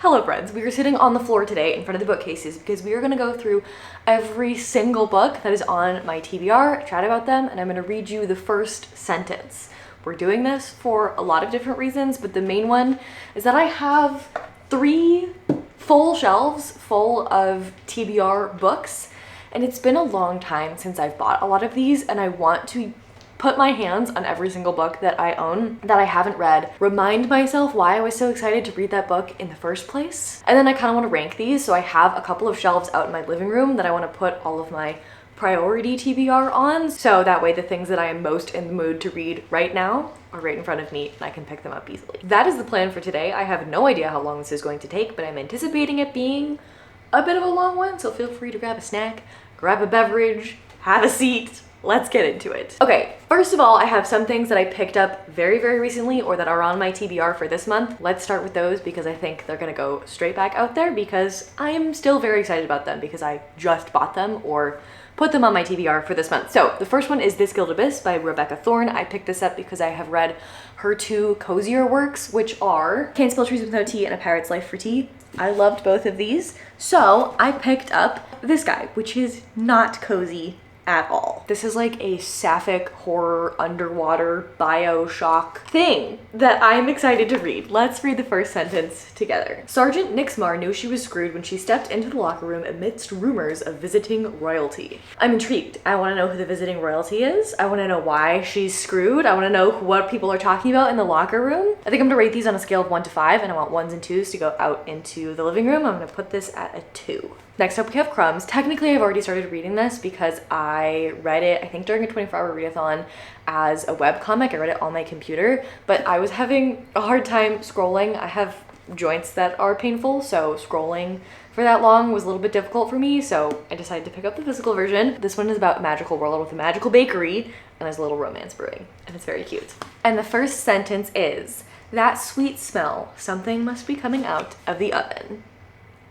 Hello friends, we are sitting on the floor today in front of the bookcases because we are going to go through every single book that is on my TBR, chat about them, and I'm going to read you the first sentence. We're doing this for a lot of different reasons, but the main one is that I have 3 full shelves full of TBR books, and it's been a long time since I've bought a lot of these, and I want to put my hands on every single book that I own that I haven't read, remind myself why I was so excited to read that book in the first place. And then I kind of want to rank these, so I have a couple of shelves out in my living room that I want to put all of my priority TBR on, so that way the things that I am most in the mood to read right now are right in front of me and I can pick them up easily. That is the plan for today. I have no idea how long this is going to take, but I'm anticipating it being a bit of a long one, so feel free to grab a snack, grab a beverage, have a seat. Let's get into it. Okay, first of all, I have some things that I picked up very, very recently or that are on my TBR for this month. Let's start with those because I think they're gonna go straight back out there because I am still very excited about them because I just bought them or put them on my TBR for this month. So the first one is This Guild Abyss by Rebecca Thorne. I picked this up because I have read her 2 cozier works, which are Can't Spill Trees Without Tea and A Parrot's Life for Tea. I loved both of these. So I picked up this guy, which is not cozy at all. This is like a sapphic horror underwater Bioshock thing that I'm excited to read. Let's read the first sentence together. Sergeant Nixmar knew she was screwed when she stepped into the locker room amidst rumors of visiting royalty. I'm intrigued. I want to know who the visiting royalty is. I want to know why she's screwed. I want to know what people are talking about in the locker room. I think I'm gonna rate these on a scale of 1 to 5, and I want 1s and 2s to go out into the living room. I'm gonna put this at a 2. Next up, we have Crumbs. Technically, I've already started reading this because I read it, I think during a 24-hour readathon as a webcomic. I read it on my computer, but I was having a hard time scrolling. I have joints that are painful, so scrolling for that long was a little bit difficult for me, so I decided to pick up the physical version. This one is about a magical world with a magical bakery, and there's a little romance brewing, and it's very cute. And the first sentence is, that sweet smell, something must be coming out of the oven.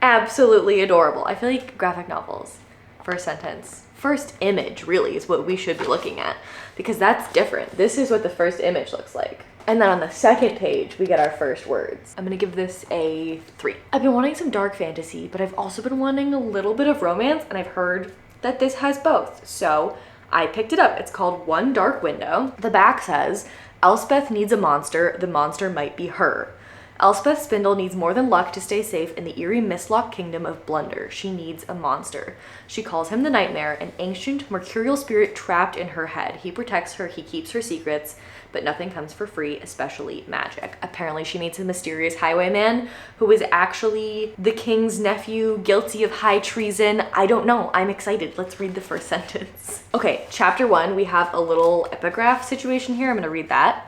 Absolutely adorable. I feel like graphic novels, first sentence, first image really is what we should be looking at because that's different. This is what the first image looks like. And then on the second page, we get our first words. I'm gonna give this a 3. I've been wanting some dark fantasy, but I've also been wanting a little bit of romance, and I've heard that this has both. So I picked it up. It's called One Dark Window. The back says, Elspeth needs a monster. The monster might be her. Elspeth Spindle needs more than luck to stay safe in the eerie Mistlock kingdom of Blunder. She needs a monster. She calls him the Nightmare, an ancient mercurial spirit trapped in her head. He protects her, he keeps her secrets, but nothing comes for free, especially magic. Apparently she meets a mysterious highwayman who is actually the king's nephew, guilty of high treason. I don't know, I'm excited. Let's read the first sentence. Okay, chapter 1, we have a little epigraph situation here. I'm gonna read that.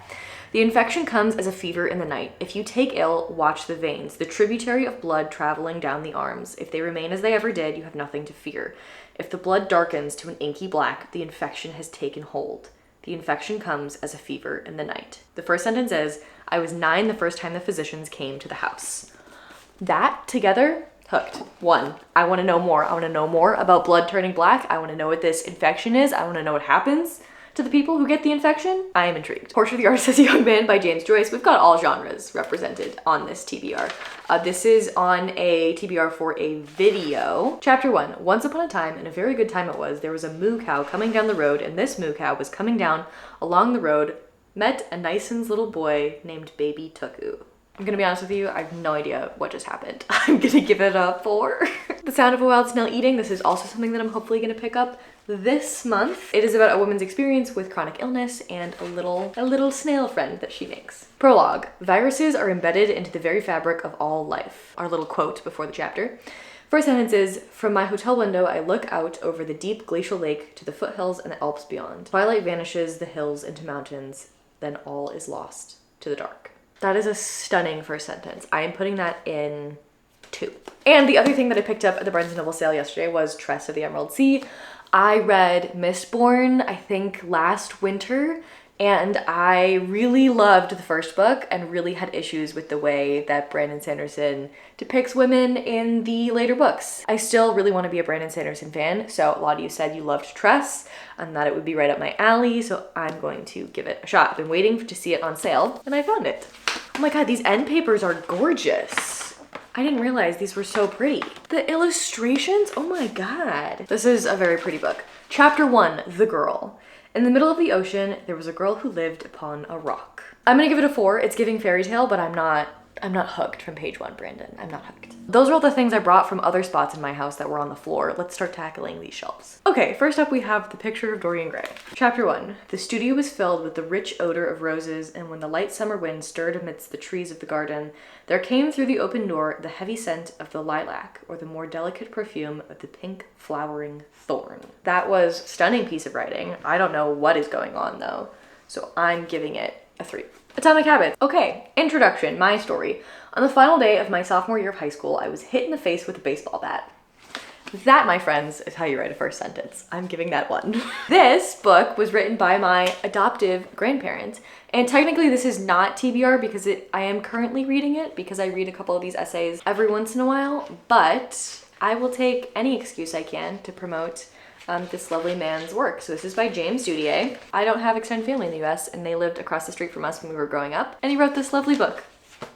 The infection comes as a fever in the night. If you take ill, watch the veins, the tributary of blood traveling down the arms. If they remain as they ever did, you have nothing to fear. If the blood darkens to an inky black, the infection has taken hold. The infection comes as a fever in the night. The first sentence is, I was 9 the first time the physicians came to the house. That together, hooked. 1, I want to know more. I want to know more about blood turning black. I want to know what this infection is. I want to know what happens to the people who get the infection. I am intrigued. Portrait of the Artist as a Young Man by James Joyce. We've got all genres represented on this TBR. This is on a TBR for a video. Chapter 1. Once upon a time, and a very good time it was, there was a moo cow coming down the road, and this moo cow was coming down along the road, met a nice little boy named Baby Tuku. I'm gonna be honest with you, I have no idea what just happened. I'm gonna give it a 4. The Sound of a Wild Snail Eating. This is also something that I'm hopefully gonna pick up this month. It is about a woman's experience with chronic illness and a little snail friend that she makes. Prologue. Viruses are embedded into the very fabric of all life. Our little quote before the chapter. First sentence is, from my hotel window, I look out over the deep glacial lake to the foothills and the Alps beyond. Twilight vanishes the hills into mountains, then all is lost to the dark. That is a stunning first sentence. I am putting that in 2. And the other thing that I picked up at the Barnes & Noble sale yesterday was Tress of the Emerald Sea. I read Mistborn, I think last winter, and I really loved the first book and really had issues with the way that Brandon Sanderson depicts women in the later books. I still really want to be a Brandon Sanderson fan, so a lot of you said you loved Tress and that it would be right up my alley, so I'm going to give it a shot. I've been waiting to see it on sale, and I found it. Oh my god, these end papers are gorgeous. I didn't realize these were so pretty. The illustrations, oh my God. This is a very pretty book. Chapter 1, The Girl. In the middle of the ocean, there was a girl who lived upon a rock. I'm gonna give it a 4. It's giving fairy tale, but I'm not hooked from page 1, Brandon. I'm not hooked. Those are all the things I brought from other spots in my house that were on the floor. Let's start tackling these shelves. Okay, first up we have The Picture of Dorian Gray. Chapter 1. The studio was filled with the rich odor of roses, and when the light summer wind stirred amidst the trees of the garden, there came through the open door the heavy scent of the lilac, or the more delicate perfume of the pink flowering thorn. That was a stunning piece of writing. I don't know what is going on though, so I'm giving it a 3. Atomic Habits. Okay, introduction, my story. On the final day of my sophomore year of high school, I was hit in the face with a baseball bat. That, my friends, is how you write a first sentence. I'm giving that 1. This book was written by my adoptive grandparents, and technically this is not TBR because I am currently reading it because I read a couple of these essays every once in a while, but I will take any excuse I can to promote this lovely man's work. So this is by James Dudier. I don't have extended family in the US, and they lived across the street from us when we were growing up, and he wrote this lovely book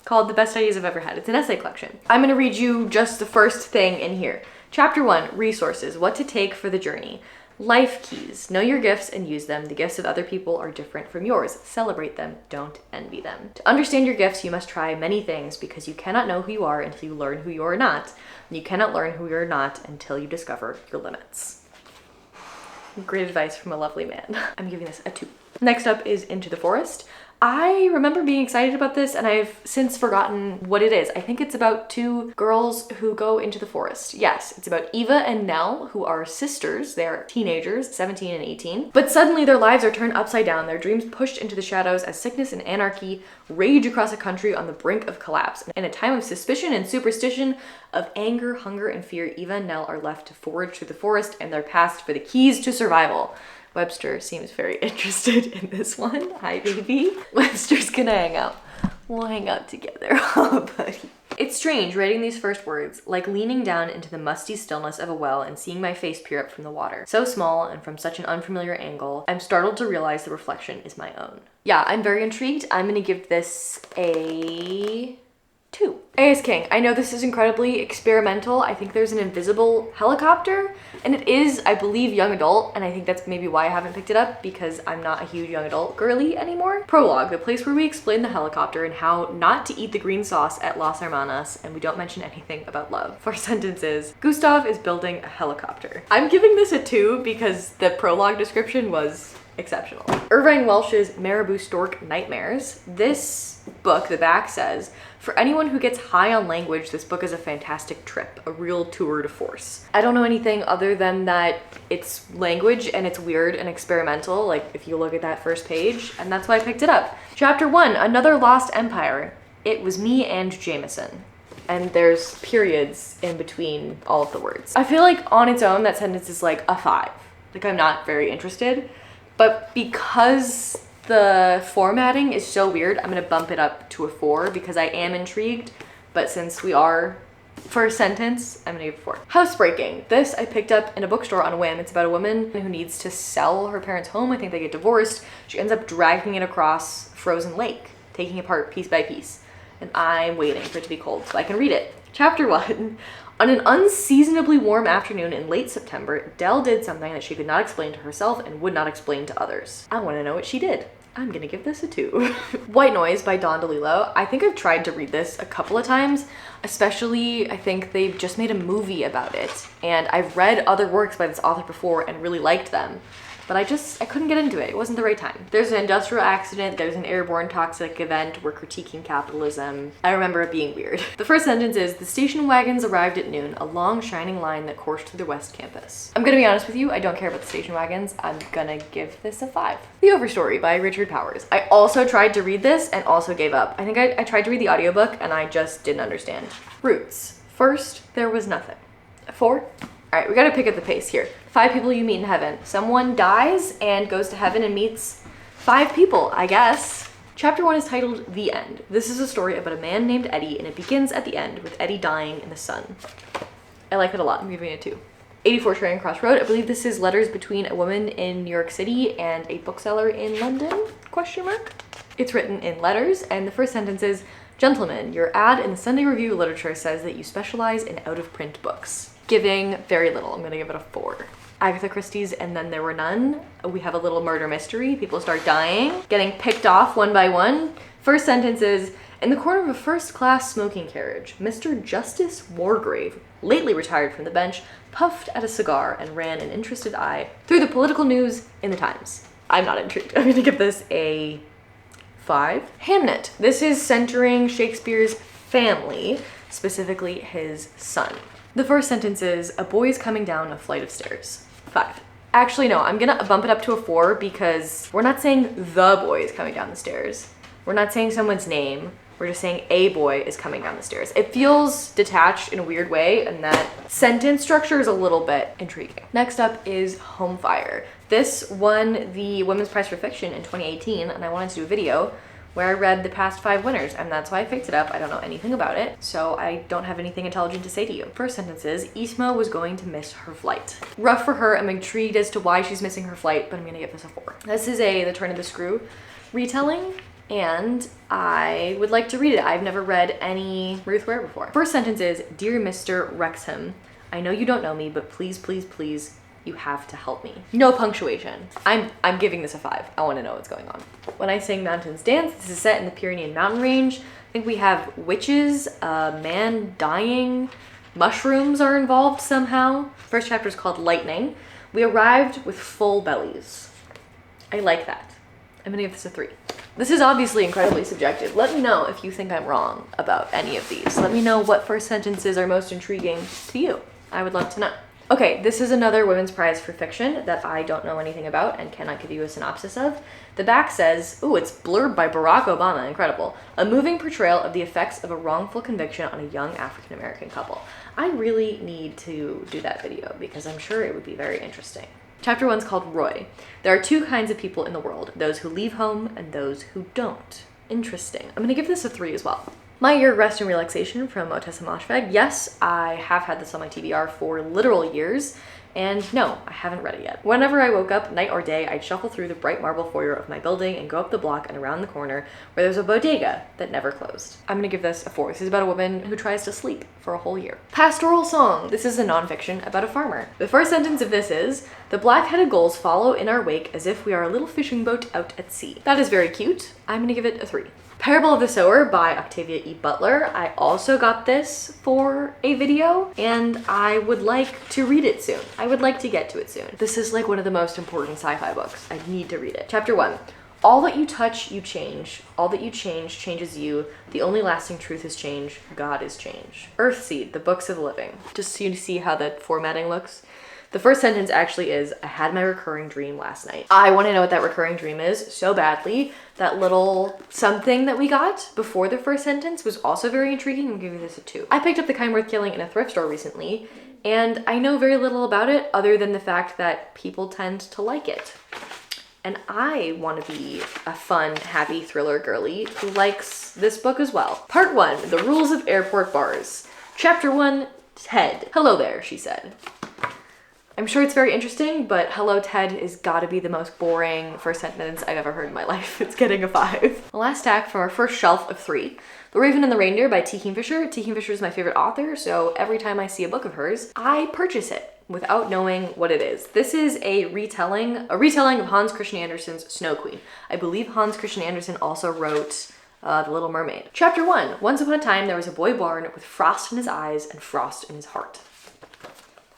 called The Best Ideas I've Ever Had. It's an essay collection. I'm gonna read you just the first thing in here. Chapter 1, Resources, What to Take for the Journey. Life keys, know your gifts and use them. The gifts of other people are different from yours. Celebrate them, don't envy them. To understand your gifts, you must try many things because you cannot know who you are until you learn who you are not. And you cannot learn who you are not until you discover your limits. Great advice from a lovely man. I'm giving this a 2. Next up is Into the Forest. I remember being excited about this, and I've since forgotten what it is. I think it's about 2 girls who go into the forest. Yes, it's about Eva and Nell, who are sisters. They're teenagers, 17 and 18. But suddenly their lives are turned upside down, their dreams pushed into the shadows as sickness and anarchy rage across a country on the brink of collapse. In a time of suspicion and superstition, of anger, hunger, and fear, Eva and Nell are left to forage through the forest and their past for the keys to survival. Webster seems very interested in this one. Hi, baby. Webster's gonna hang out. We'll hang out together. Oh, buddy. It's strange writing these first words, like leaning down into the musty stillness of a well and seeing my face peer up from the water. So small and from such an unfamiliar angle, I'm startled to realize the reflection is my own. Yeah, I'm very intrigued. I'm gonna give this a 2. A is King. I know this is incredibly experimental. I think there's an invisible helicopter, and it is, I believe, young adult, and I think that's maybe why I haven't picked it up, because I'm not a huge young adult girly anymore. Prologue, the place where we explain the helicopter and how not to eat the green sauce at Las Hermanas, and we don't mention anything about love. 4 sentences. Gustav is building a helicopter. I'm giving this a 2 because the prologue description was exceptional. Irvine Welsh's Marabou Stork Nightmares. This book, the back says, for anyone who gets high on language, this book is a fantastic trip, a real tour de force. I don't know anything other than that it's language and it's weird and experimental, like if you look at that first page, and that's why I picked it up. Chapter 1, Another Lost Empire. It was me and Jameson. And there's periods in between all of the words. I feel like on its own, that sentence is like a 5. Like I'm not very interested, but because the formatting is so weird, I'm gonna bump it up to a 4 because I am intrigued, but since we are first sentence, I'm gonna give it a 4. Housebreaking. This I picked up in a bookstore on a whim. It's about a woman who needs to sell her parents' home. I think they get divorced. She ends up dragging it across frozen lake, taking it apart piece by piece. And I'm waiting for it to be cold so I can read it. Chapter 1. On an unseasonably warm afternoon in late September, Dell did something that she could not explain to herself and would not explain to others. I want to know what she did. I'm gonna give this a 2. White Noise by Don DeLillo. I think I've tried to read this a couple of times, especially I think they've just made a movie about it. And I've read other works by this author before and really liked them. But I couldn't get into it. It wasn't the right time. There's an industrial accident, there's an airborne toxic event, we're critiquing capitalism. I remember it being weird. The first sentence is, the station wagons arrived at noon, a long shining line that coursed through the West Campus. I'm gonna be honest with you, I don't care about the station wagons. I'm gonna give this a 5. The Overstory by Richard Powers. I also tried to read this and also gave up. I think I tried to read the audiobook and I just didn't understand. Roots. First, there was nothing. 4. All right, we gotta pick up the pace here. 5 people you meet in heaven. Someone dies and goes to heaven and meets 5 people, I guess. Chapter 1 is titled The End. This is a story about a man named Eddie, and it begins at the end with Eddie dying in the sun. I like it a lot. I'm giving it a 2. 84 Charing Cross Road. I believe this is letters between a woman in New York City and a bookseller in London, question mark. It's written in letters, and the first sentence is, Gentlemen, your ad in the Sunday Review of Literature says that you specialize in out-of-print books. Giving very little. I'm gonna give it a 4. Agatha Christie's And Then There Were None. We have a little murder mystery. People start dying, getting picked off one by one. First sentence is, in the corner of a first-class smoking carriage, Mr. Justice Wargrave, lately retired from the bench, puffed at a cigar and ran an interested eye through the political news in the Times. I'm not intrigued. I'm gonna give this a 5. Hamnet. This is centering Shakespeare's family, specifically his son. The first sentence is, a boy's coming down a flight of stairs. 5. Actually, no, I'm gonna bump it up to a 4 because we're not saying the boy is coming down the stairs. We're not saying someone's name. We're just saying a boy is coming down the stairs. It feels detached in a weird way, and that sentence structure is a little bit intriguing. Next up is Home Fire. This won the Women's Prize for Fiction in 2018, and I wanted to do a video where I read the past 5 winners, and that's why I picked it up. I don't know anything about it, so I don't have anything intelligent to say to you. First sentence is, Isma was going to miss her flight. Rough for her. I'm intrigued as to why she's missing her flight, but I'm gonna give this a 4. This is The Turn of the Screw retelling, and I would like to read it. I've never read any Ruth Ware before. First sentence is, Dear Mr. Wrexham, I know you don't know me, but please, please, please, you have to help me. No punctuation. I'm giving this a 5. I want to know what's going on. When I sing Mountains Dance, this is set in the Pyrenean mountain range. I think we have witches, a man dying, mushrooms are involved somehow. First chapter is called Lightning. We arrived with full bellies. I like that. I'm gonna give this a 3. This is obviously incredibly subjective. Let me know if you think I'm wrong about any of these. Let me know what first sentences are most intriguing to you. I would love to know. Okay, this is another Women's Prize for Fiction that I don't know anything about and cannot give you a synopsis of. The back says, ooh, it's blurred by Barack Obama, incredible. A moving portrayal of the effects of a wrongful conviction on a young African-American couple. I really need to do that video because I'm sure it would be very interesting. Chapter 1 is called Roy. There are 2 kinds of people in the world, those who leave home and those who don't. Interesting. I'm gonna give this a 3 as well. My Year Rest and Relaxation from Otessa Moshfegh. Yes, I have had this on my TBR for literal years, and no, I haven't read it yet. Whenever I woke up, night or day, I'd shuffle through the bright marble foyer of my building and go up the block and around the corner where there's a bodega that never closed. I'm gonna give this a 4. This is about a woman who tries to sleep for a whole year. Pastoral Song. This is a nonfiction about a farmer. The first sentence of this is, the black-headed gulls follow in our wake as if we are a little fishing boat out at sea. That is very cute. I'm gonna give it a 3. Parable of the Sower by Octavia E. Butler. I also got this for a video and I would like to read it soon. I would like to get to it soon. This is like one of the most important sci-fi books. I need to read it. Chapter 1. All that you touch, you change. All that you change, changes you. The only lasting truth is change. God is change. Earthseed, the Books of Living. Just so you see how the formatting looks. The first sentence actually is, I had my recurring dream last night. I want to know what that recurring dream is so badly. That little something that we got before the first sentence was also very intriguing. I'm giving this a 2. I picked up The Kind Worth Killing in a thrift store recently, and I know very little about it other than the fact that people tend to like it. And I want to be a fun, happy thriller girly who likes this book as well. Part 1, The Rules of Airport Bars. Chapter 1, Ted. Hello there, she said. I'm sure it's very interesting, but hello Ted is gotta be the most boring first sentence I've ever heard in my life. It's getting a 5. The last stack from our first shelf of 3. The Raven and the Reindeer by T. Kingfisher. T. Kingfisher is my favorite author, so every time I see a book of hers, I purchase it without knowing what it is. This is a retelling of Hans Christian Andersen's Snow Queen. I believe Hans Christian Andersen also wrote The Little Mermaid. Chapter 1. Once upon a time, there was a boy born with frost in his eyes and frost in his heart.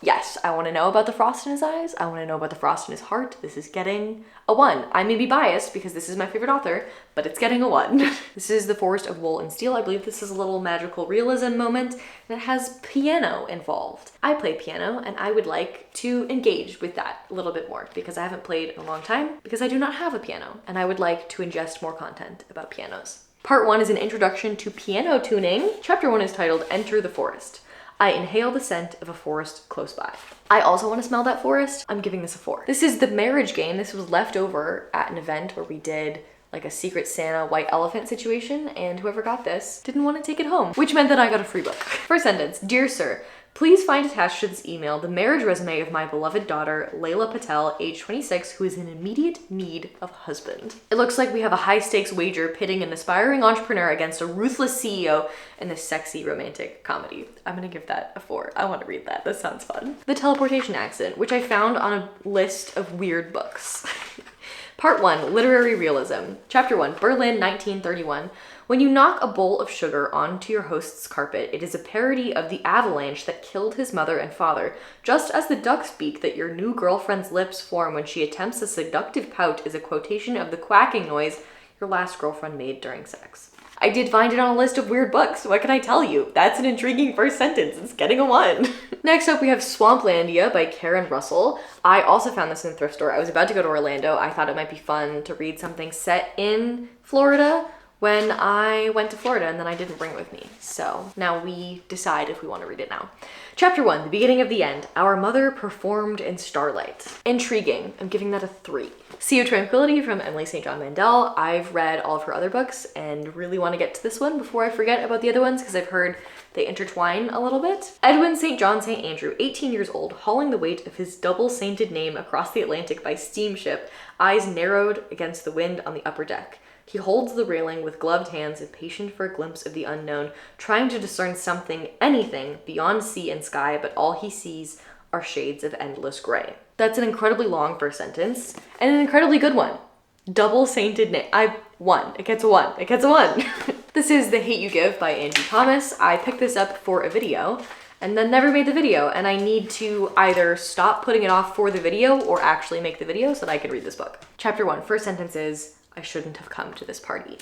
Yes, I want to know about the frost in his eyes. I want to know about the frost in his heart. This is getting a 1. I may be biased because this is my favorite author, but it's getting a 1. This is The Forest of Wool and Steel. I believe this is a little magical realism moment, and it has piano involved. I play piano, and I would like to engage with that a little bit more because I haven't played in a long time because I do not have a piano, and I would like to ingest more content about pianos. Part 1 is an introduction to piano tuning. Chapter 1 is titled Enter the Forest. I inhale the scent of a forest close by. I also want to smell that forest. I'm giving this a 4. This is The Marriage Game. This was left over at an event where we did like a Secret Santa white elephant situation, and whoever got this didn't want to take it home, which meant that I got a free book. First sentence, Dear Sir, Please find attached to this email the marriage resume of my beloved daughter, Layla Patel, age 26, who is in immediate need of a husband. It looks like we have a high-stakes wager pitting an aspiring entrepreneur against a ruthless CEO in this sexy romantic comedy. I'm gonna give that a 4. I want to read that. That sounds fun. The Teleportation Accident, which I found on a list of weird books. Part 1, Literary Realism. Chapter 1, Berlin, 1931. When you knock a bowl of sugar onto your host's carpet, it is a parody of the avalanche that killed his mother and father, just as the duck's beak that your new girlfriend's lips form when she attempts a seductive pout is a quotation of the quacking noise your last girlfriend made during sex. I did find it on a list of weird books. What can I tell you? That's an intriguing first sentence. It's getting a 1. Next up, we have Swamplandia by Karen Russell. I also found this in the thrift store. I was about to go to Orlando. I thought it might be fun to read something set in Florida when I went to Florida, and then I didn't bring it with me. So now we decide if we want to read it now. Chapter 1, The Beginning of the End. Our Mother Performed in Starlight. Intriguing. I'm giving that a 3. Sea of Tranquility from Emily St. John Mandel. I've read all of her other books and really want to get to this one before I forget about the other ones because I've heard they intertwine a little bit. Edwin St. John St. Andrew, 18 years old, hauling the weight of his double-sainted name across the Atlantic by steamship, eyes narrowed against the wind on the upper deck. He holds the railing with gloved hands, impatient for a glimpse of the unknown, trying to discern something, anything, beyond sea and sky, but all he sees are shades of endless gray. That's an incredibly long first sentence, and an incredibly good one. Double-sainted name. I won. It gets a 1. It gets a 1. This is The Hate You Give by Angie Thomas. I picked this up for a video, and then never made the video, and I need to either stop putting it off for the video or actually make the video so that I can read this book. Chapter 1, first sentence is, I shouldn't have come to this party.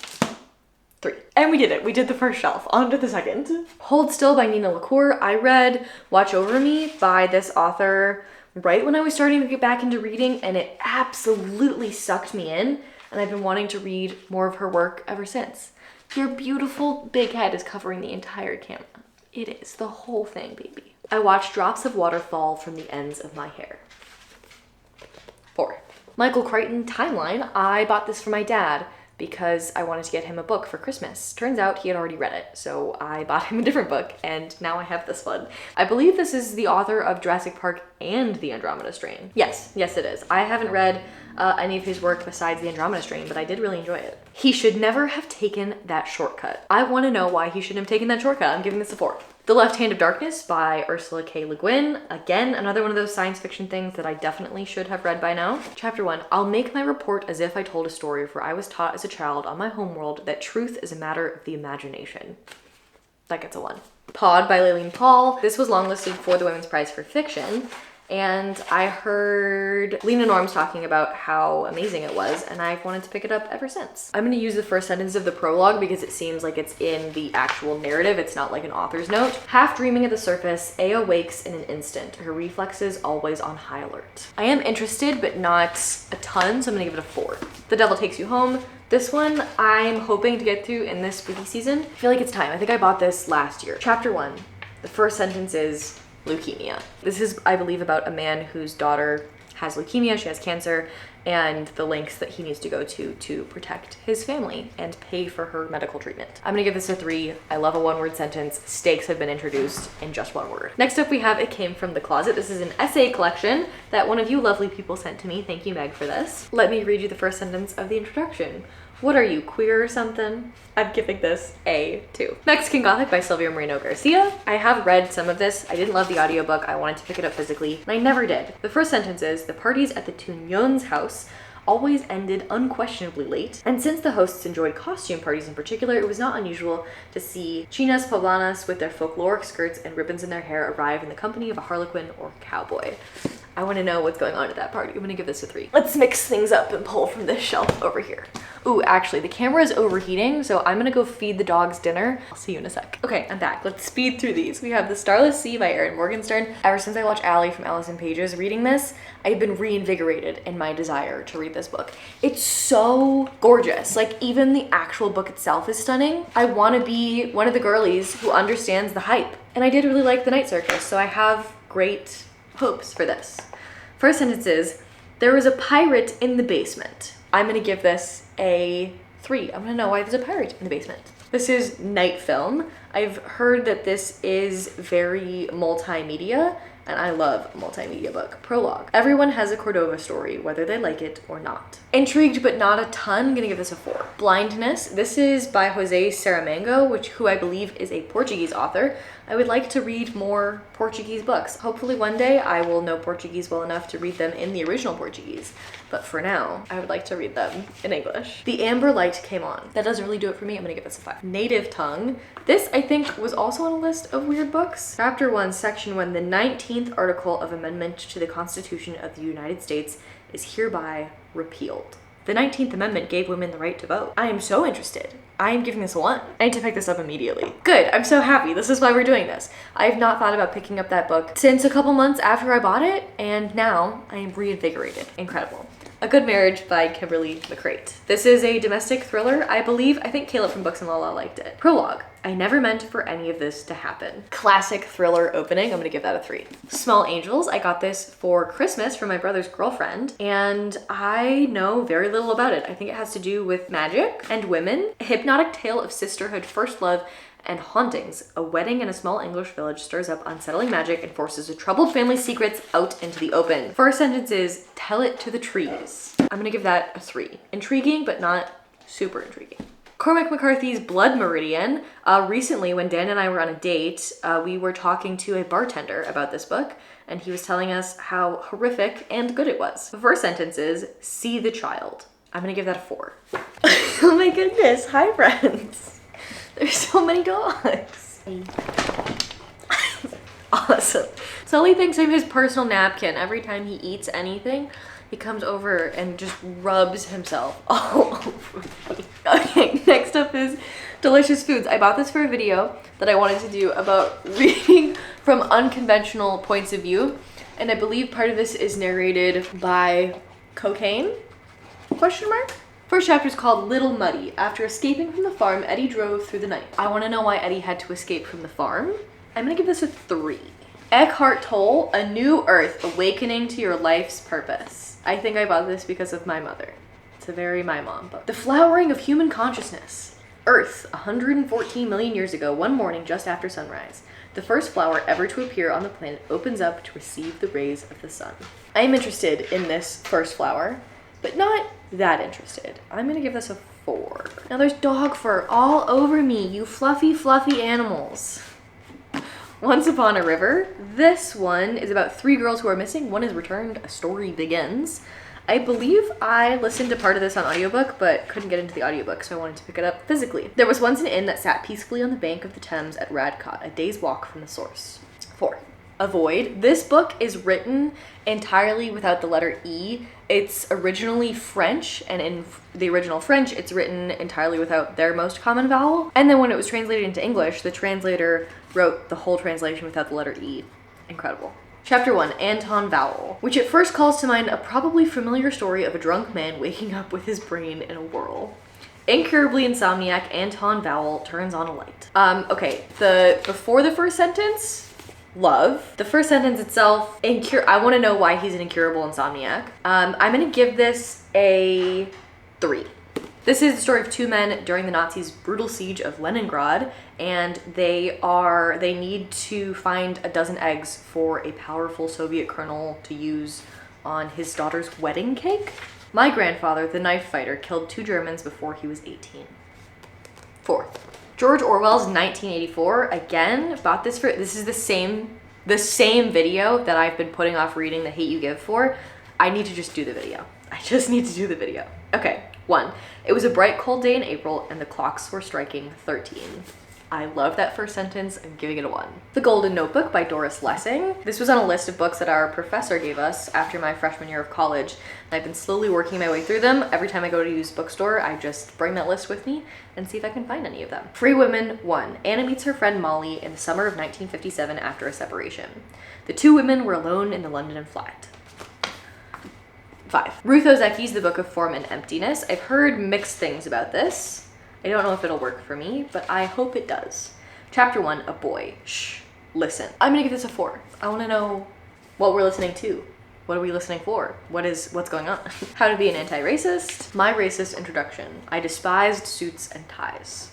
3. And we did it. We did the first shelf. On to the second. Hold Still by Nina LaCour. I read Watch Over Me by this author right when I was starting to get back into reading, and it absolutely sucked me in, and I've been wanting to read more of her work ever since. Your beautiful big head is covering the entire camera. It is. The whole thing, baby. I watched drops of water fall from the ends of my hair. 4. Michael Crichton, Timeline. I bought this for my dad because I wanted to get him a book for Christmas. Turns out he had already read it, so I bought him a different book, and now I have this one. I believe this is the author of Jurassic Park and The Andromeda Strain. Yes, it is. I haven't read any of his work besides The Andromeda Strain, but I did really enjoy it. He should never have taken that shortcut. I want to know why he shouldn't have taken that shortcut. I'm giving this a 4. The Left Hand of Darkness by Ursula K. Le Guin. Again, another one of those science fiction things that I definitely should have read by now. Chapter 1, I'll make my report as if I told a story, for I was taught as a child on my homeworld that truth is a matter of the imagination. That gets a 1. Pod by Lailene Paul. This was longlisted for the Women's Prize for Fiction, and I heard Lena Norms talking about how amazing it was, and I've wanted to pick it up ever since. I'm going to use the first sentence of the prologue because it seems like it's in the actual narrative. It's not like an author's note. Half dreaming at the surface, A awakes in an instant, her reflexes always on high alert. I am interested, but not a ton, so I'm going to give it a 4. The Devil Takes You Home. This one I'm hoping to get through in this spooky season. I feel like it's time. I think I bought this last year. Chapter 1. The first sentence is leukemia. This is, I believe, about a man whose daughter has leukemia, she has cancer, and the lengths that he needs to go to protect his family and pay for her medical treatment. I'm gonna give this a 3. I love a 1-word sentence. Stakes have been introduced in just 1 word. Next up we have It Came From the Closet. This is an essay collection that one of you lovely people sent to me. Thank you, Meg, for this. Let me read you the first sentence of the introduction. What are you, queer or something? I'm giving this a 2. Mexican Gothic by Silvia Moreno Garcia. I have read some of this. I didn't love the audiobook. I wanted to pick it up physically, and I never did. The first sentence is, the parties at the Tuñon's house always ended unquestionably late, and since the hosts enjoyed costume parties in particular, it was not unusual to see chinas poblanas with their folkloric skirts and ribbons in their hair arrive in the company of a harlequin or cowboy. I want to know what's going on at that party. I'm gonna give this a 3. Let's mix things up and pull from this shelf over here. Ooh, actually, the camera is overheating, so I'm gonna go feed the dogs dinner. I'll see you in a sec. Okay, I'm back. Let's speed through these. We have The Starless Sea by Erin Morgenstern. Ever since I watched Allie from Alice in Pages reading this, I've been reinvigorated in my desire to read this book. It's so gorgeous. Like, even the actual book itself is stunning. I want to be one of the girlies who understands the hype. And I did really like The Night Circus, so I have great hopes for this. First sentence is, there was a pirate in the basement. I'm gonna give this a 3. I'm gonna know why there's a pirate in the basement. This is Night Film. I've heard that this is very multimedia, and I love a multimedia book. Prologue. Everyone has a Cordova story, whether they like it or not. Intrigued but not a ton, I'm gonna give this a 4. Blindness. This is by Jose Saramago, who I believe is a Portuguese author. I would like to read more Portuguese books. Hopefully one day I will know Portuguese well enough to read them in the original Portuguese. But for now, I would like to read them in English. The Amber Light Came On. That doesn't really do it for me. I'm gonna give this a 5. Native Tongue. This, I think, was also on a list of weird books. Chapter 1, Section 1, the 19th article of amendment to the Constitution of the United States is hereby repealed. The 19th Amendment gave women the right to vote. I am so interested. I am giving this a 1. I need to pick this up immediately. Good, I'm so happy. This is why we're doing this. I have not thought about picking up that book since a couple months after I bought it, and now I am reinvigorated. Incredible. A Good Marriage by Kimberly McCrate. This is a domestic thriller, I believe. I think Caleb from Books and Lala liked it. Prologue. I never meant for any of this to happen. Classic thriller opening. I'm gonna give that a 3. Small Angels. I got this for Christmas from my brother's girlfriend, and I know very little about it. I think it has to do with magic and women. A hypnotic tale of sisterhood, first love, and hauntings. A wedding in a small English village stirs up unsettling magic and forces a troubled family's secrets out into the open. First sentence is, tell it to the trees. I'm gonna give that a 3. Intriguing, but not super intriguing. Cormac McCarthy's Blood Meridian. Recently, when Dan and I were on a date, we were talking to a bartender about this book, and he was telling us how horrific and good it was. The first sentence is, see the child. I'm gonna give that a 4. Oh my goodness, hi friends. There's so many dogs. Awesome. Sully thinks I'm his personal napkin. Every time he eats anything, he comes over and just rubs himself all over me. Okay, next up is Delicious Foods. I bought this for a video that I wanted to do about reading from unconventional points of view. And I believe part of this is narrated by Cocaine? Question mark? First chapter is called Little Muddy. After escaping from the farm, Eddie drove through the night. I want to know why Eddie had to escape from the farm. I'm gonna give this a 3. Eckhart Tolle, A New Earth, Awakening to Your Life's Purpose. I think I bought this because of my mother. It's a very my mom book. The Flowering of Human Consciousness. Earth, 114 million years ago, one morning just after sunrise. The first flower ever to appear on the planet opens up to receive the rays of the sun. I am interested in this first flower, but not that interested. I'm gonna give this a 4. Now there's dog fur all over me, you fluffy, fluffy animals. Once Upon a River. This one is about 3 girls who are missing. One is returned. A story begins. I believe I listened to part of this on audiobook, but couldn't get into the audiobook, so I wanted to pick it up physically. There was once an inn that sat peacefully on the bank of the Thames at Radcott, a day's walk from the source. 4. Avoid. This book is written entirely without the letter E. It's originally French, and in the original French, it's written entirely without their most common vowel. And then when it was translated into English, the translator wrote the whole translation without the letter E. Incredible. Chapter 1, Anton Vowell, which at first calls to mind a probably familiar story of a drunk man waking up with his brain in a whirl. Incurably insomniac, Anton Vowell turns on a light. Okay, before the first sentence, love. The first sentence itself, I want to know why he's an incurable insomniac. I'm gonna give this a 3. This is the story of 2 men during the Nazis' brutal siege of Leningrad, and they need to find a dozen eggs for a powerful Soviet colonel to use on his daughter's wedding cake. My grandfather, the knife fighter, killed 2 Germans before he was 18. 4. George Orwell's 1984. Again, bought this is the same video that I've been putting off reading The Hate U Give for. I need to just do the video. I just need to do the video. Okay, 1. It was a bright cold day in April and the clocks were striking 13. I love that first sentence. I'm giving it a 1. The Golden Notebook by Doris Lessing. This was on a list of books that our professor gave us after my freshman year of college, and I've been slowly working my way through them. Every time I go to a used bookstore, I just bring that list with me and see if I can find any of them. Free Women 1. Anna meets her friend Molly in the summer of 1957 after a separation. The 2 women were alone in the London flat. 5. Ruth Ozecki's The Book of Form and Emptiness. I've heard mixed things about this. I don't know if it'll work for me, but I hope it does. Chapter 1, A Boy. Shh, listen. I'm gonna give this a 4. I wanna know what we're listening to. What are we listening for? What's going on? How to be an anti-racist. My racist introduction. I despised suits and ties.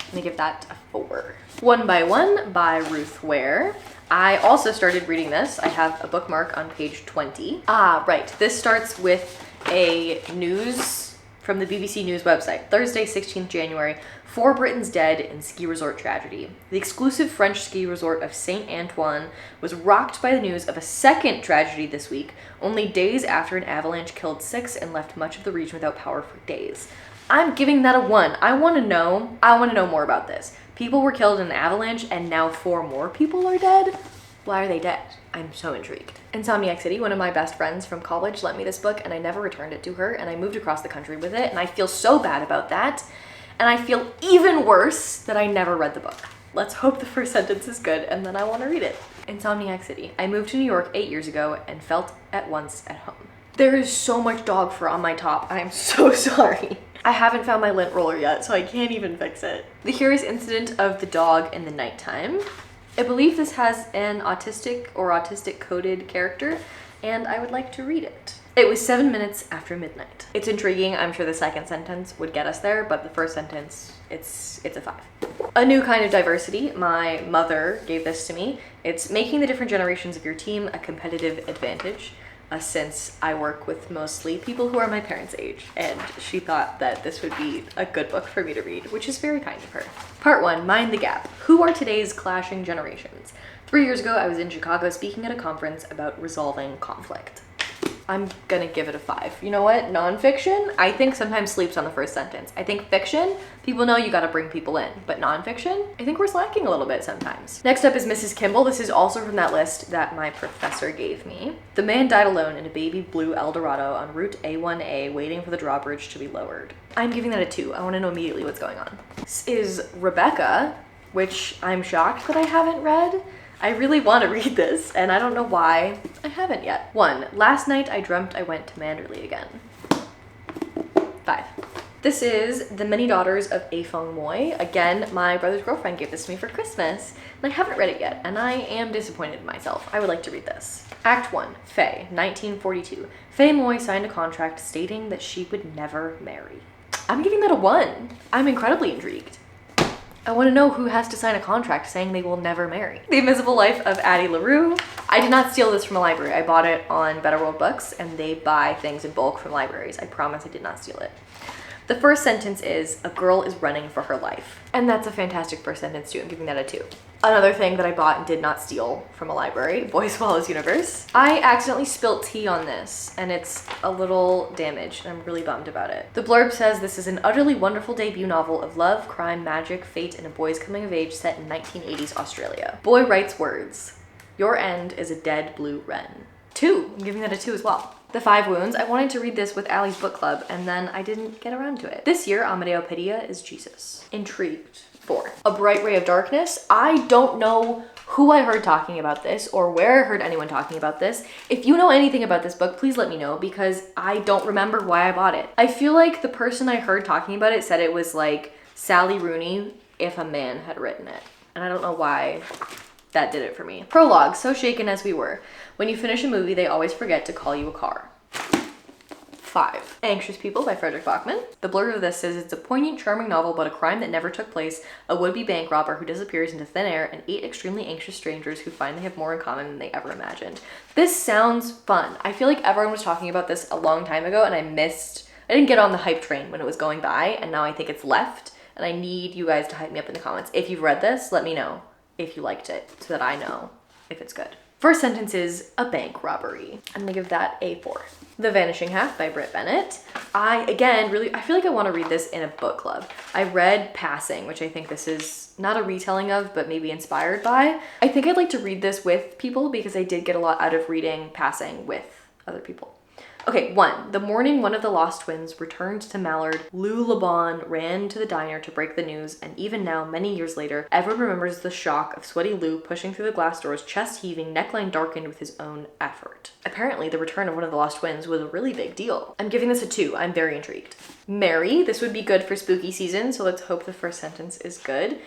Let me give that a 4. One by One by Ruth Ware. I also started reading this. I have a bookmark on page 20. Ah, right. This starts with a news from the BBC News website. Thursday, 16th January. 4 Britons dead in ski resort tragedy. The exclusive French ski resort of Saint Antoine was rocked by the news of a second tragedy this week, only days after an avalanche killed 6 and left much of the region without power for days. I'm giving that a 1. I want to know more about this. People were killed in an avalanche and now 4 more people are dead? Why are they dead? I'm so intrigued. Insomniac City, one of my best friends from college, lent me this book and I never returned it to her, and I moved across the country with it, and I feel so bad about that. And I feel even worse that I never read the book. Let's hope the first sentence is good and then I want to read it. Insomniac City. I moved to New York 8 years ago and felt at once at home. There is so much dog fur on my top. I am so sorry. I haven't found my lint roller yet, so I can't even fix it. The curious incident of the dog in the nighttime. I believe this has an autistic or autistic coded character, and I would like to read it. It was 7 minutes after midnight. It's intriguing. I'm sure the second sentence would get us there, but the first sentence, it's a 5. A new kind of diversity. My mother gave this to me. It's making the different generations of your team a competitive advantage. Since I work with mostly people who are my parents' age, and she thought that this would be a good book for me to read, which is very kind of her. Part 1, Mind the Gap. Who are today's clashing generations? 3 years ago, I was in Chicago speaking at a conference about resolving conflict. I'm gonna give it a 5. You know what? Nonfiction, I think sometimes sleeps on the first sentence. I think fiction, people know you gotta bring people in, but nonfiction, I think we're slacking a little bit sometimes. Next up is Mrs. Kimball. This is also from that list that my professor gave me. The man died alone in a baby blue Eldorado on Route A1A, waiting for the drawbridge to be lowered. I'm giving that a 2. I wanna know immediately what's going on. This is Rebecca, which I'm shocked that I haven't read. I really want to read this, and I don't know why I haven't yet. 1. Last night I dreamt I went to Manderley again. 5. This is The Many Daughters of A Feng Moy. Again, my brother's girlfriend gave this to me for Christmas, and I haven't read it yet, and I am disappointed in myself. I would like to read this. Act 1. Faye, 1942. Faye Moy signed a contract stating that she would never marry. I'm giving that a 1. I'm incredibly intrigued. I want to know who has to sign a contract saying they will never marry. The Invisible Life of Addie LaRue. I did not steal this from a library. I bought it on Better World Books, and they buy things in bulk from libraries. I promise I did not steal it. The first sentence is, a girl is running for her life. And that's a fantastic first sentence too. I'm giving that a 2. Another thing that I bought and did not steal from a library, Boy Swallows Universe. I accidentally spilt tea on this, and it's a little damaged, and I'm really bummed about it. The blurb says this is an utterly wonderful debut novel of love, crime, magic, fate, and a boy's coming of age set in 1980s Australia. Boy writes words. Your end is a dead blue wren. 2. I'm giving that a 2 as well. The 5 Wounds. I wanted to read this with Allie's book club, and then I didn't get around to it. This year, Amadeo Padilla is Jesus. Intrigued. 4. A Bright Ray of Darkness. I don't know who I heard talking about this or where I heard anyone talking about this. If you know anything about this book, please let me know, because I don't remember why I bought it. I feel like the person I heard talking about it said it was like Sally Rooney if a man had written it. And I don't know why that did it for me. Prologue. So shaken as we were. When you finish a movie, they always forget to call you a car. 5. Anxious People by Frederick Bachman. The blurb of this says it's a poignant, charming novel about a crime that never took place, a would-be bank robber who disappears into thin air, and 8 extremely anxious strangers who find they have more in common than they ever imagined. This sounds fun. I feel like everyone was talking about this a long time ago, and I didn't get on the hype train when it was going by, and now I think it's left, and I need you guys to hype me up in the comments. If you've read this, let me know if you liked it so that I know if it's good. First sentence is a bank robbery. I'm gonna give that a 4. The Vanishing Half by Britt Bennett. I feel like I want to read this in a book club. I read Passing, which I think this is not a retelling of, but maybe inspired by. I think I'd like to read this with people because I did get a lot out of reading Passing with other people. Okay, 1. The morning one of the lost twins returned to Mallard, Lou LeBon ran to the diner to break the news, and even now, many years later, everyone remembers the shock of sweaty Lou pushing through the glass doors, chest heaving, neckline darkened with his own effort. Apparently, the return of one of the lost twins was a really big deal. I'm giving this a 2. I'm very intrigued. Mary. This would be good for spooky season, so let's hope the first sentence is good.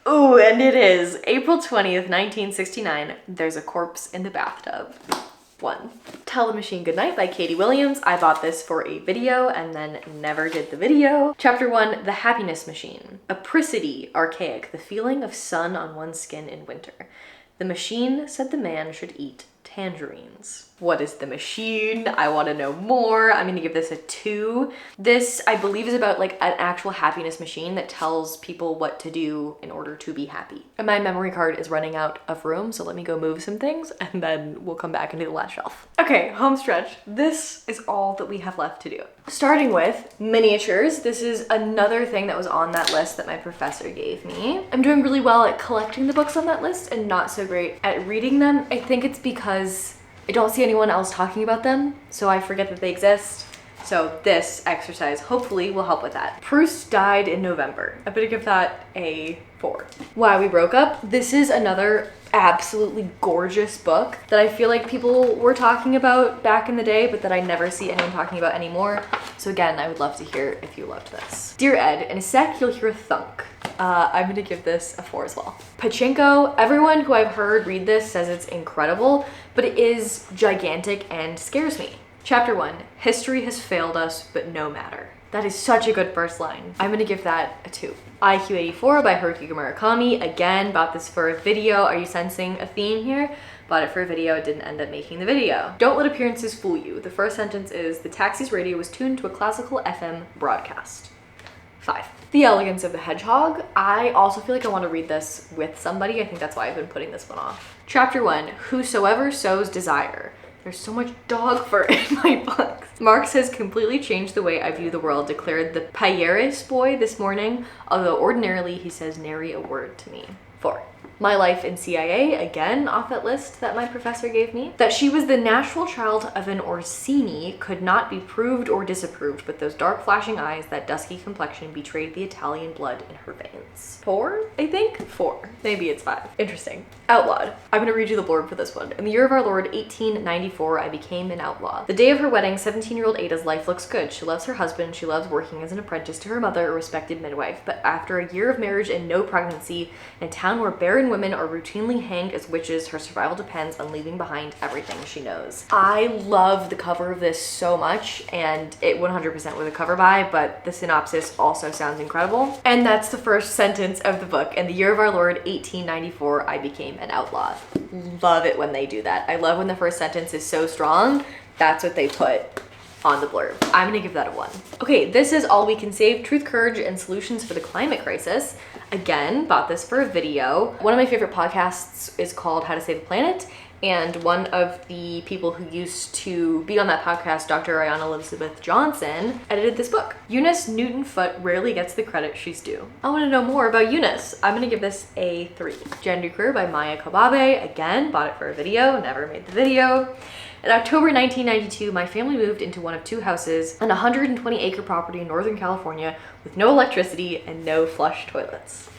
Ooh, and it is. April 20th, 1969. There's a corpse in the bathtub. 1. Tell the Machine Goodnight by Katie Williams. I bought this for a video and then never did the video. Chapter 1, The Happiness Machine. Apricity, archaic, the feeling of sun on one's skin in winter. The machine said the man should eat tangerines. What is the machine? I want to know more. I'm going to give this a 2. This, I believe, is about like an actual happiness machine that tells people what to do in order to be happy. And my memory card is running out of room, so let me go move some things and then we'll come back and do the last shelf. Okay, home stretch. This is all that we have left to do. Starting with miniatures. This is another thing that was on that list that my professor gave me. I'm doing really well at collecting the books on that list and not so great at reading them. I think it's because I don't see anyone else talking about them, so I forget that they exist. So this exercise hopefully will help with that. Proust died in November. I'm gonna give that a 4. Why We Broke Up. This is another absolutely gorgeous book that I feel like people were talking about back in the day, but that I never see anyone talking about anymore. So again, I would love to hear if you loved this. Dear Ed, in a sec you'll hear a thunk. I'm gonna give this a 4 as well. Pachinko, everyone who I've heard read this says it's incredible, but it is gigantic and scares me. Chapter 1, History has failed us, but no matter. That is such a good first line. I'm gonna give that a 2. IQ84 by Haruki Murakami. Again, bought this for a video. Are you sensing a theme here? Bought it for a video, didn't end up making the video. Don't let appearances fool you. The first sentence is, the taxi's radio was tuned to a classical FM broadcast. 5. The Elegance of the Hedgehog. I also feel like I want to read this with somebody. I think that's why I've been putting this one off. Chapter 1, Whosoever Sows Desire. There's so much dog fur in my books. Marx has completely changed the way I view the world, declared the Payeres boy this morning, although ordinarily he says nary a word to me. 4. My Life in CIA, again off that list that my professor gave me. That she was the natural child of an Orsini could not be proved or disapproved, but those dark flashing eyes, that dusky complexion betrayed the Italian blood in her veins. 4, I think? 4. Maybe it's 5. Interesting. Outlawed. I'm gonna read you the blurb for this one. In the year of our Lord, 1894, I became an outlaw. The day of her wedding, 17-year-old Ada's life looks good. She loves her husband. She loves working as an apprentice to her mother, a respected midwife. But after a year of marriage and no pregnancy, in a town where barren women are routinely hanged as witches, her survival depends on leaving behind everything she knows. I love the cover of this so much, and it 100% was a cover buy, but the synopsis also sounds incredible. And that's the first sentence of the book. In the year of our Lord, 1894, I became an outlaw. Love it when they do that. I love when the first sentence is so strong. That's what they put on the blurb. I'm gonna give that a 1. Okay, this is All We Can Save, Truth, Courage, and Solutions for the Climate Crisis. Again, bought this for a video. One of my favorite podcasts is called How to Save the Planet, and one of the people who used to be on that podcast, Dr. Ayanna Elizabeth Johnson, edited this book. Eunice Newton Foote rarely gets the credit she's due. I want to know more about Eunice. I'm gonna give this a 3. Gender Queer by Maya Kobabe. Again, bought it for a video, never made the video. In October 1992, my family moved into one of 2 houses on a 120-acre property in Northern California with no electricity and no flush toilets.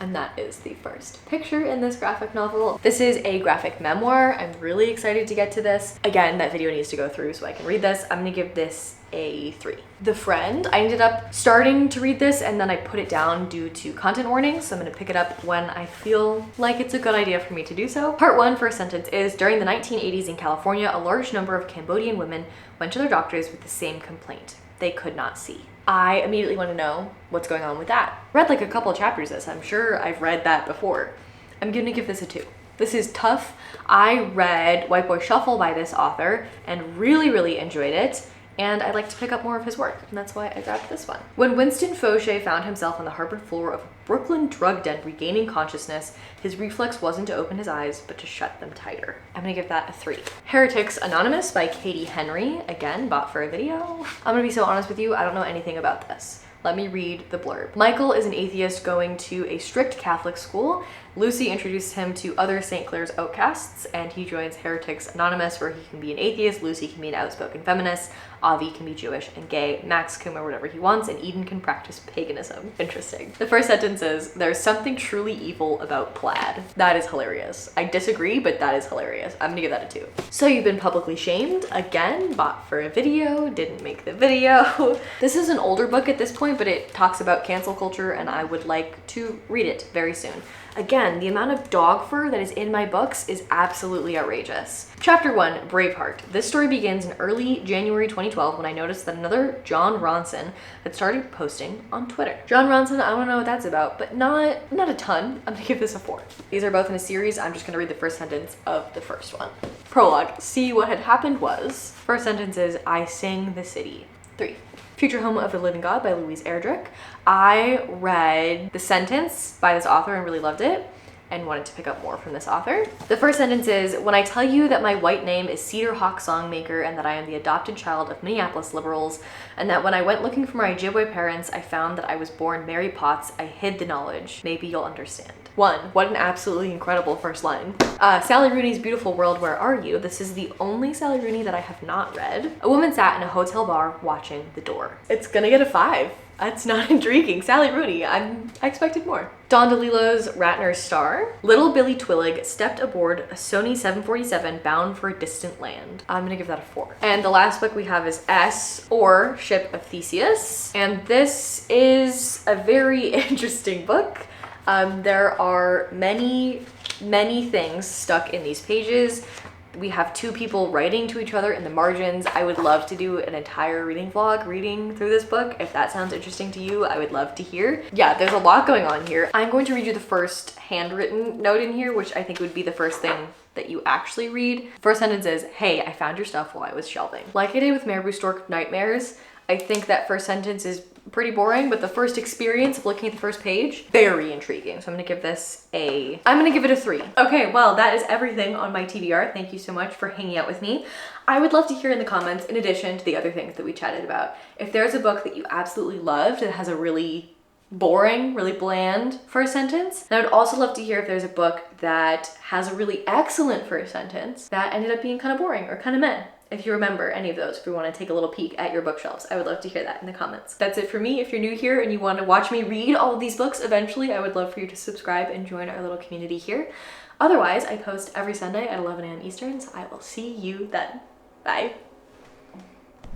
And that is the first picture in this graphic novel. This is a graphic memoir. I'm really excited to get to this. Again, that video needs to go through so I can read this. I'm gonna give this a 3. The Friend. I ended up starting to read this and then I put it down due to content warnings, so I'm gonna pick it up when I feel like it's a good idea for me to do so. Part 1, first sentence is, during the 1980s in California, a large number of Cambodian women went to their doctors with the same complaint. They could not see. I immediately want to know what's going on with that. Read like a couple chapters of this. I'm sure I've read that before. I'm gonna give this a 2. This is tough. I read White Boy Shuffle by this author and really enjoyed it. And I'd like to pick up more of his work, and that's why I grabbed this one. When Winston Fauché found himself on the harbor floor of a Brooklyn drug den regaining consciousness, his reflex wasn't to open his eyes, but to shut them tighter. I'm gonna give that a 3. Heretics Anonymous by Katie Henry. Again, bought for a video. I'm gonna be so honest with you, I don't know anything about this. Let me read the blurb. Michael is an atheist going to a strict Catholic school. Lucy introduces him to other St. Clair's outcasts, and he joins Heretics Anonymous, where he can be an atheist, Lucy can be an outspoken feminist, Avi can be Jewish and gay, Max can wear whatever he wants, and Eden can practice paganism. Interesting. The first sentence is, there's something truly evil about plaid. That is hilarious. I disagree, but that is hilarious. I'm gonna give that a 2. So You've Been Publicly Shamed. Again, bought for a video, didn't make the video. This is an older book at this point, but it talks about cancel culture, and I would like to read it very soon. Again, the amount of dog fur that is in my books is absolutely outrageous. Chapter 1, Braveheart. This story begins in early January 2012 when I noticed that another John Ronson had started posting on Twitter. John Ronson, I don't know what that's about, but not a ton. I'm gonna give this a 4. These are both in a series. I'm just gonna read the first sentence of the first one. Prologue. See, what had happened was, first sentence is, I sing the city. 3. Future Home of the Living God by Louise Erdrich. I read the sentence by this author and really loved it and wanted to pick up more from this author. The first sentence is, when I tell you that my white name is Cedar Hawk Songmaker and that I am the adopted child of Minneapolis liberals, and that when I went looking for my Ojibwe parents, I found that I was born Mary Potts, I hid the knowledge. Maybe you'll understand. 1. What an absolutely incredible first line. Sally Rooney's Beautiful World, Where Are You? This is the only Sally Rooney that I have not read. A woman sat in a hotel bar watching the door. It's gonna get a 5. That's not intriguing. Sally Rooney, I expected more. Don DeLillo's Ratner's Star. Little Billy Twillig stepped aboard a Sony 747 bound for a distant land. I'm gonna give that a 4. And the last book we have is S, or Ship of Theseus. And this is a very interesting book. There are many things stuck in these pages. We have 2 people writing to each other in the margins. I would love to do an entire reading vlog reading through this book. If that sounds interesting to you, I would love to hear. Yeah, there's a lot going on here. I'm going to read you the first handwritten note in here, which I think would be the first thing that you actually read. First sentence is, hey, I found your stuff while I was shelving. Like I did with Marabou Stork Nightmares, I think that first sentence is pretty boring, but the first experience of looking at the first page, very intriguing. So I'm gonna give this I'm gonna give it a 3. Okay, well, that is everything on my TBR. Thank you so much for hanging out with me. I would love to hear in the comments, in addition to the other things that we chatted about, if there's a book that you absolutely loved that has a really boring, really bland first sentence. And I would also love to hear if there's a book that has a really excellent first sentence that ended up being kind of boring or kind of meh. If you remember any of those, if you want to take a little peek at your bookshelves, I would love to hear that in the comments. That's it for me. If you're new here and you want to watch me read all of these books eventually, I would love for you to subscribe and join our little community here. Otherwise, I post every Sunday at 11 a.m. Eastern, so I will see you then. Bye.